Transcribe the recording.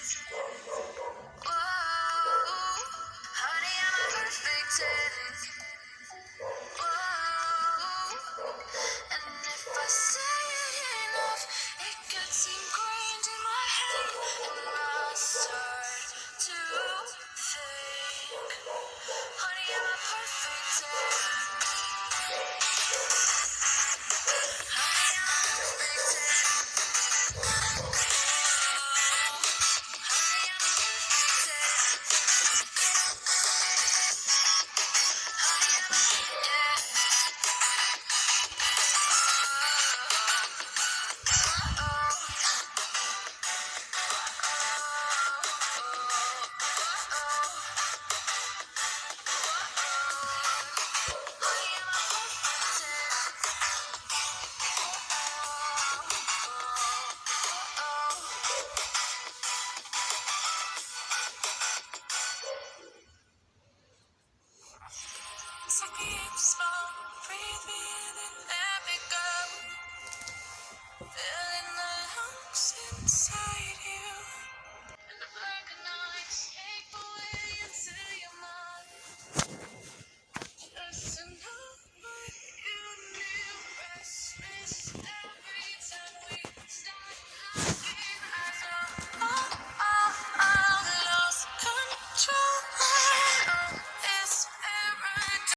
Whoa, honey, I'm a perfect 10. Whoa, and if I say it enough, it gets ingrained in my head, and I start to think, honey, I'm a perfect 10. Honey, I'm a perfect 10. Honey, I'm a perfect 10. Honey, I'm a yeah. Take me in slow, breathe me